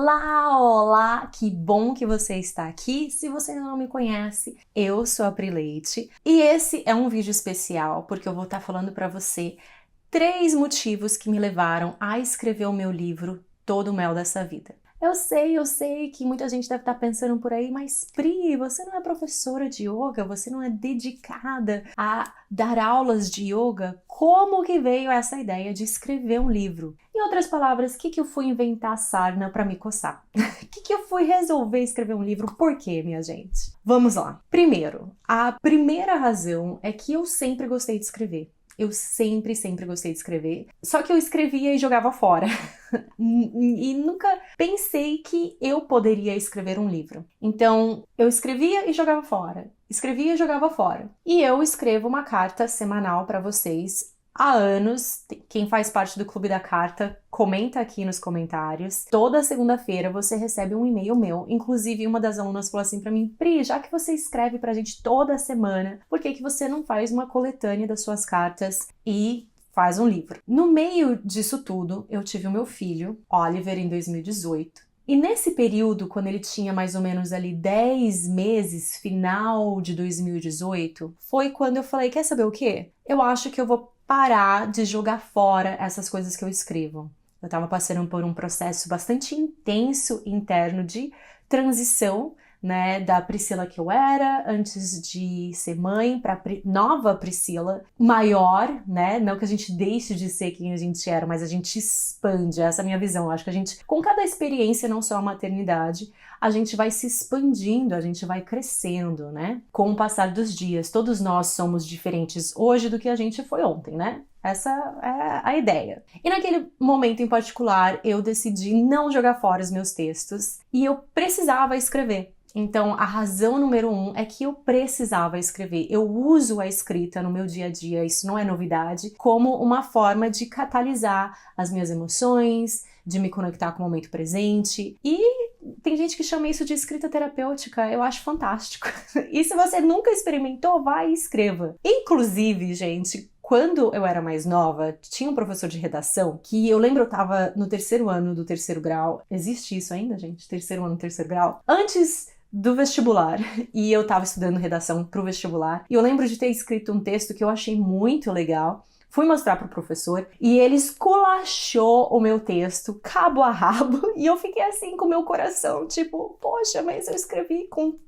Olá, olá! Que bom que você está aqui. Se você ainda não me conhece, eu sou a Pri Leite e esse é um vídeo especial porque eu vou estar falando para você 3 motivos que me levaram a escrever o meu livro Todo o Mel dessa Vida. Eu sei que muita gente deve estar pensando por aí, mas Pri, você não é professora de yoga? Você não é dedicada a dar aulas de yoga? Como que veio essa ideia de escrever um livro? Em outras palavras, o que eu fui inventar sarna para me coçar? O que eu fui resolver escrever um livro? Por quê, minha gente? Vamos lá. Primeiro, a primeira razão é que eu sempre gostei de escrever. Eu sempre gostei de escrever. Só que eu escrevia e jogava fora. E nunca pensei que eu poderia escrever um livro. Então, eu escrevia e jogava fora. Escrevia e jogava fora. E eu escrevo uma carta semanal para vocês há anos. Quem faz parte do Clube da Carta, comenta aqui nos comentários. Toda segunda-feira você recebe um e-mail meu. Inclusive, uma das alunas falou assim pra mim: Pri, já que você escreve pra gente toda semana, por que você não faz uma coletânea das suas cartas e faz um livro? No meio disso tudo, eu tive o meu filho, Oliver, em 2018. E nesse período, quando ele tinha mais ou menos ali 10 meses, final de 2018, foi quando eu falei, quer saber o quê? Eu acho que eu vou parar de jogar fora essas coisas que eu escrevo. Eu tava passando por um processo bastante intenso interno de transição, né, da Priscila que eu era antes de ser mãe para nova Priscila, maior, né, não que a gente deixe de ser quem a gente era, mas a gente expande, essa é a minha visão. Eu acho que a gente, com cada experiência, não só a maternidade, a gente vai se expandindo, a gente vai crescendo, né, com o passar dos dias. Todos nós somos diferentes hoje do que a gente foi ontem, né? Essa é a ideia. E naquele momento em particular, eu decidi não jogar fora os meus textos e eu precisava escrever. Então, a razão número 1 é que eu precisava escrever. Eu uso a escrita no meu dia a dia, isso não é novidade, como uma forma de catalisar as minhas emoções, de me conectar com o momento presente. E tem gente que chama isso de escrita terapêutica, eu acho fantástico. E se você nunca experimentou, vai e escreva. Inclusive, gente, quando eu era mais nova, tinha um professor de redação que eu lembro, eu tava no 3º ano do 3º grau. Existe isso ainda, gente? 3º ano, 3º grau? Antes do vestibular, e eu tava estudando redação pro vestibular, e eu lembro de ter escrito um texto que eu achei muito legal. Fui mostrar pro professor e ele esculachou o meu texto cabo a rabo, e eu fiquei assim com o meu coração, tipo, poxa, mas eu escrevi com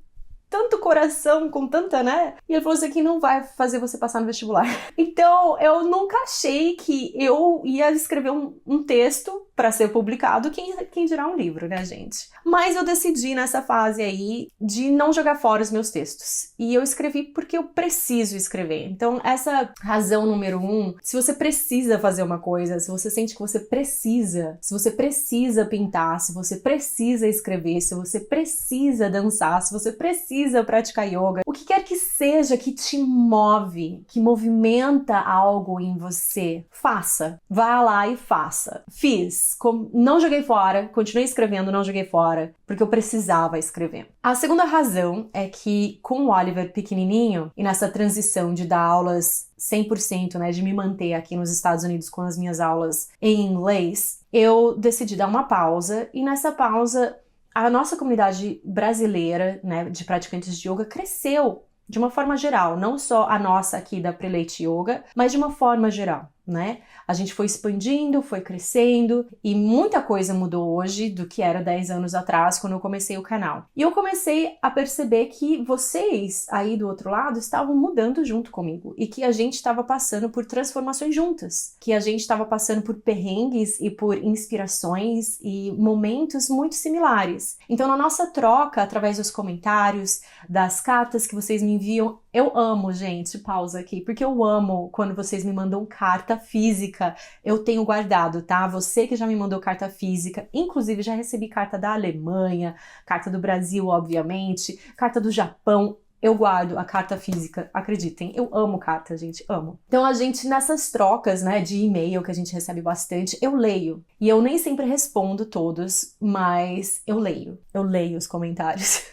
tanto coração, com tanta, né? E ele falou, isso aqui não vai fazer você passar no vestibular. Então, eu nunca achei que eu ia escrever um texto para ser publicado, quem dirá um livro, né, gente? Mas eu decidi nessa fase aí de não jogar fora os meus textos. E eu escrevi porque eu preciso escrever. Então, essa razão número 1, se você precisa fazer uma coisa, se você sente que você precisa, se você precisa pintar, se você precisa escrever, se você precisa dançar, se você precisa praticar yoga, o que quer que seja que te move, que movimenta algo em você, faça. Vá lá e faça. Fiz. Não joguei fora, continuei escrevendo, não joguei fora, porque eu precisava escrever. A segunda razão é que com o Oliver pequenininho e nessa transição de dar aulas 100%, né, de me manter aqui nos Estados Unidos com as minhas aulas em inglês, eu decidi dar uma pausa e nessa pausa a nossa comunidade brasileira, né, de praticantes de yoga cresceu de uma forma geral, não só a nossa aqui da Pri Leite Yoga, mas de uma forma geral, né? A gente foi expandindo, foi crescendo e muita coisa mudou hoje do que era 10 anos atrás quando eu comecei o canal. E eu comecei a perceber que vocês aí do outro lado estavam mudando junto comigo e que a gente estava passando por transformações juntas, que a gente estava passando por perrengues e por inspirações e momentos muito similares. Então, na nossa troca, através dos comentários, das cartas que vocês me enviam, eu amo, gente, pausa aqui, porque eu amo quando vocês me mandam carta física. Eu tenho guardado, tá? Você que já me mandou carta física, inclusive já recebi carta da Alemanha, carta do Brasil, obviamente, carta do Japão. Eu guardo a carta física, acreditem, eu amo carta, gente, amo. Então a gente, nessas trocas, né, de e-mail que a gente recebe bastante, eu leio. E eu nem sempre respondo todos, mas eu leio os comentários.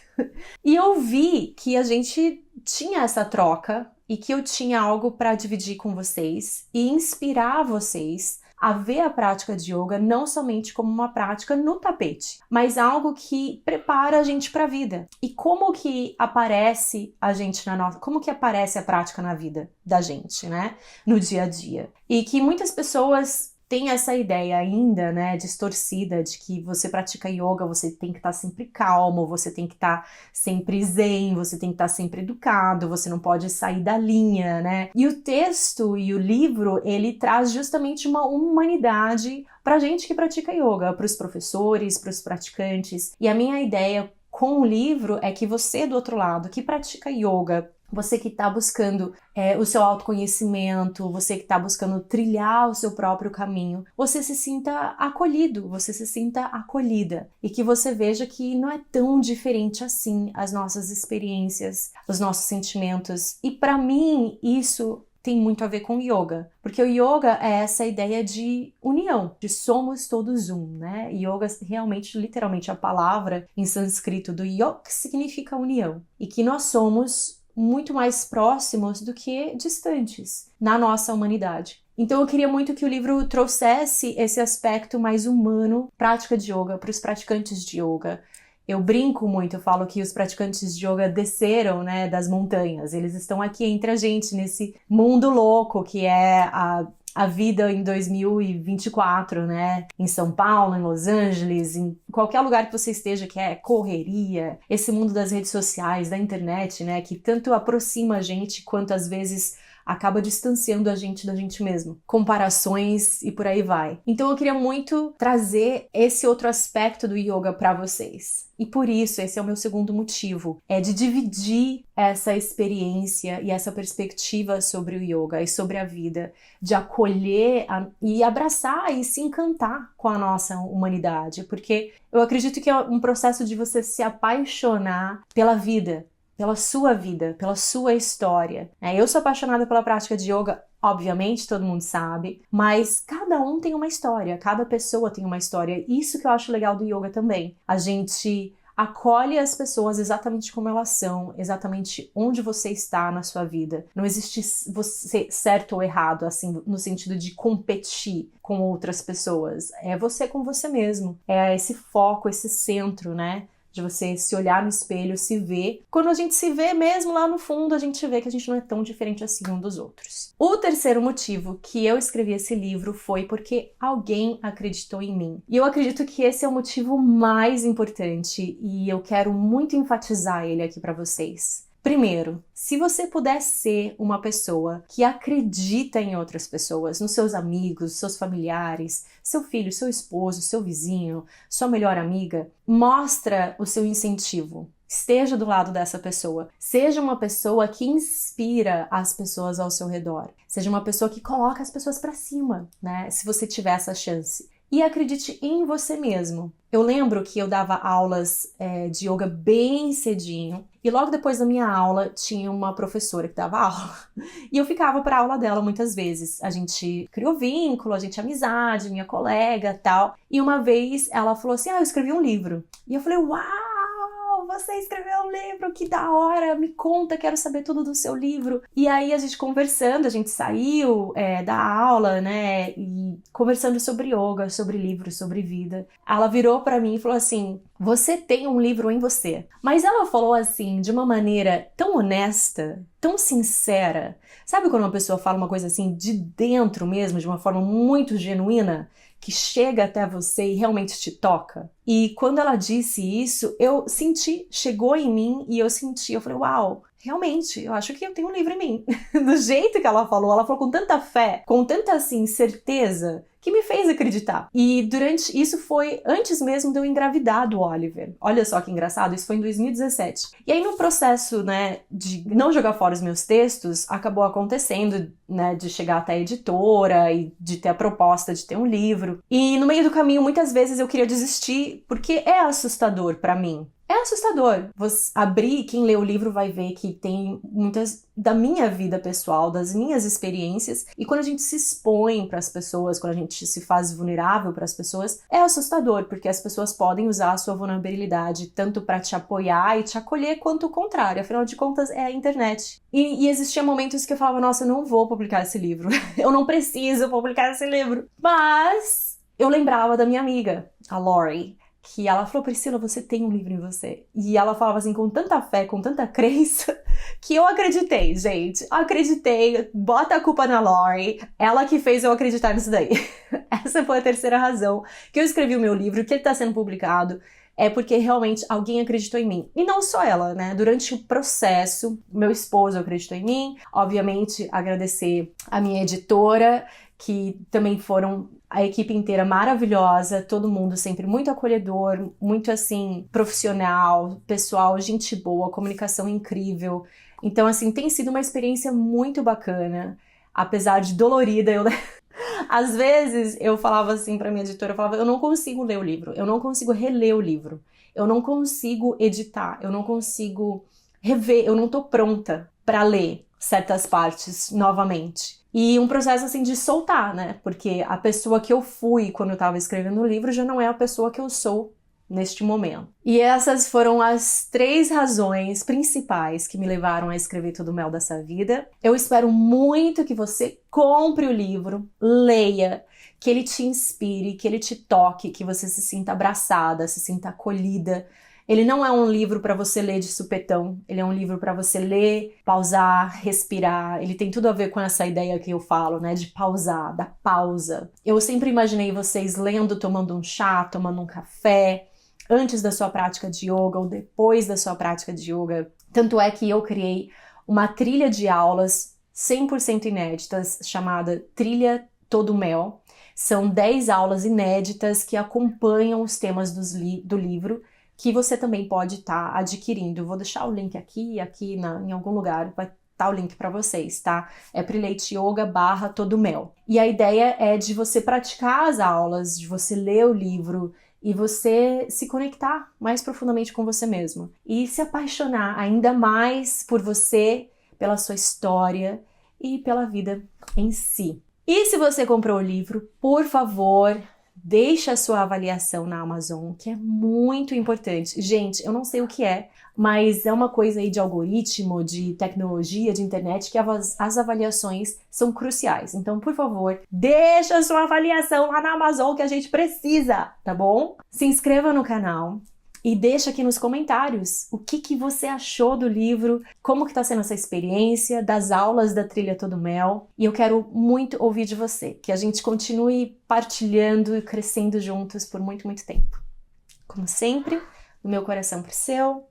E eu vi que a gente tinha essa troca e que eu tinha algo para dividir com vocês e inspirar vocês a ver a prática de yoga não somente como uma prática no tapete, mas algo que prepara a gente para a vida. E como que aparece a gente como que aparece a prática na vida da gente, né? No dia a dia. E que muitas pessoas tem essa ideia ainda, né, distorcida de que você pratica yoga, você tem que estar sempre calmo, você tem que estar sempre zen, você tem que estar sempre educado, você não pode sair da linha, né? E o texto e o livro, ele traz justamente uma humanidade pra gente que pratica yoga, para os professores, para os praticantes. E a minha ideia com o livro é que você do outro lado, que pratica yoga, você que está buscando o seu autoconhecimento, você que está buscando trilhar o seu próprio caminho, você se sinta acolhido, você se sinta acolhida e que você veja que não é tão diferente assim as nossas experiências, os nossos sentimentos. E para mim isso tem muito a ver com yoga, porque o yoga é essa ideia de união, de somos todos um, né? Yoga realmente, literalmente, a palavra em sânscrito do yok significa união e que nós somos muito mais próximos do que distantes na nossa humanidade. Então eu queria muito que o livro trouxesse esse aspecto mais humano, prática de yoga, para os praticantes de yoga. Eu brinco muito, eu falo que os praticantes de yoga desceram, né, das montanhas. Eles estão aqui entre a gente, nesse mundo louco que é a vida em 2024, né? Em São Paulo, em Los Angeles, em qualquer lugar que você esteja, que é correria, esse mundo das redes sociais, da internet, né? Que tanto aproxima a gente, quanto às vezes acaba distanciando a gente da gente mesmo. Comparações e por aí vai. Então eu queria muito trazer esse outro aspecto do yoga para vocês. E por isso, esse é o meu segundo motivo, é de dividir essa experiência e essa perspectiva sobre o yoga e sobre a vida, de acolher e abraçar e se encantar com a nossa humanidade, porque eu acredito que é um processo de você se apaixonar pela vida, pela sua história. Eu sou apaixonada pela prática de yoga, obviamente, todo mundo sabe, mas cada um tem uma história, cada pessoa tem uma história. Isso que eu acho legal do yoga também. A gente acolhe as pessoas exatamente como elas são, exatamente onde você está na sua vida. Não existe você certo ou errado, assim, no sentido de competir com outras pessoas. É você com você mesmo. É esse foco, esse centro, né? De você se olhar no espelho, se ver. Quando a gente se vê mesmo lá no fundo, a gente vê que a gente não é tão diferente assim um dos outros. O terceiro motivo que eu escrevi esse livro foi porque alguém acreditou em mim. E eu acredito que esse é o motivo mais importante e eu quero muito enfatizar ele aqui para vocês. Primeiro, se você puder ser uma pessoa que acredita em outras pessoas, nos seus amigos, seus familiares, seu filho, seu esposo, seu vizinho, sua melhor amiga, mostra o seu incentivo. Esteja do lado dessa pessoa. Seja uma pessoa que inspira as pessoas ao seu redor. Seja uma pessoa que coloca as pessoas para cima, né? Se você tiver essa chance. E acredite em você mesmo. Eu lembro que eu dava aulas de yoga bem cedinho e logo depois da minha aula tinha uma professora que dava aula e eu ficava para a aula dela muitas vezes. A gente criou vínculo, a gente amizade, minha colega tal. E uma vez ela falou assim, eu escrevi um livro. E eu falei, uau! Você escreveu um livro, que da hora, me conta, quero saber tudo do seu livro. E aí a gente conversando, a gente saiu da aula, né, e conversando sobre yoga, sobre livros, sobre vida. Ela virou pra mim e falou assim, você tem um livro em você. Mas ela falou assim, de uma maneira tão honesta, tão sincera. Sabe quando uma pessoa fala uma coisa assim, de dentro mesmo, de uma forma muito genuína? Que chega até você e realmente te toca. E quando ela disse isso, eu senti, chegou em mim e eu senti, eu falei, uau, realmente, eu acho que eu tenho um livro em mim. Do jeito que ela falou com tanta fé, com tanta, assim, certeza, que me fez acreditar. E isso foi antes mesmo de eu engravidar do Oliver. Olha só que engraçado, isso foi em 2017. E aí no processo, né, de não jogar fora os meus textos, acabou acontecendo, né, de chegar até a editora e de ter a proposta de ter um livro. E no meio do caminho, muitas vezes eu queria desistir, porque é assustador pra mim. É assustador. Você abrir, quem lê o livro vai ver que tem muitas da minha vida pessoal, das minhas experiências, e quando a gente se expõe para as pessoas, quando a gente se faz vulnerável para as pessoas, é assustador, porque as pessoas podem usar a sua vulnerabilidade tanto para te apoiar e te acolher, quanto o contrário. Afinal de contas, é a internet. E existiam momentos que eu falava, nossa, eu não vou publicar esse livro. Eu não preciso publicar esse livro. Mas eu lembrava da minha amiga, a Lori, que ela falou, Priscila, você tem um livro em você. E ela falava assim com tanta fé, com tanta crença, que eu acreditei, gente. Acreditei, bota a culpa na Lori, ela que fez eu acreditar nisso daí. Essa foi a terceira razão que eu escrevi o meu livro, que ele está sendo publicado, é porque realmente alguém acreditou em mim. E não só ela, né? Durante o processo, meu esposo acreditou em mim. Obviamente, agradecer a minha editora, que também foram a equipe inteira maravilhosa, todo mundo sempre muito acolhedor, muito assim, profissional, pessoal, gente boa, comunicação incrível. Então, assim, tem sido uma experiência muito bacana, apesar de dolorida. Às vezes eu falava assim pra minha editora, eu falava, eu não consigo ler o livro, eu não consigo reler o livro, eu não consigo editar, eu não consigo rever, eu não tô pronta pra ler certas partes novamente. E um processo assim de soltar, né? Porque a pessoa que eu fui quando eu tava escrevendo o livro já não é a pessoa que eu sou neste momento. E essas foram as 3 razões principais que me levaram a escrever Todo o Mel dessa Vida. Eu espero muito que você compre o livro, leia, que ele te inspire, que ele te toque, que você se sinta abraçada, se sinta acolhida. Ele não é um livro para você ler de supetão, ele é um livro para você ler, pausar, respirar. Ele tem tudo a ver com essa ideia que eu falo, né, de pausar, da pausa. Eu sempre imaginei vocês lendo, tomando um chá, tomando um café, antes da sua prática de yoga ou depois da sua prática de yoga. Tanto é que eu criei uma trilha de aulas 100% inéditas, chamada Trilha Todo Mel. São 10 aulas inéditas que acompanham os temas do livro, que você também pode estar adquirindo. Vou deixar o link aqui em algum lugar, vai estar o link para vocês, tá? É Prileite Yoga /Todo Mel. E a ideia é de você praticar as aulas, de você ler o livro e você se conectar mais profundamente com você mesmo. E se apaixonar ainda mais por você, pela sua história e pela vida em si. E se você comprou o livro, por favor, deixa a sua avaliação na Amazon, que é muito importante. Gente, eu não sei o que é, mas é uma coisa aí de algoritmo, de tecnologia, de internet, que as avaliações são cruciais. Então, por favor, deixa a sua avaliação lá na Amazon, que a gente precisa, tá bom? Se inscreva no canal e deixa aqui nos comentários o que você achou do livro, como que tá sendo essa experiência, das aulas da Trilha Todo Mel. E eu quero muito ouvir de você, que a gente continue partilhando e crescendo juntos por muito, muito tempo. Como sempre, do meu coração pro seu,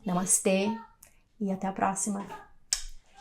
namastê e até a próxima.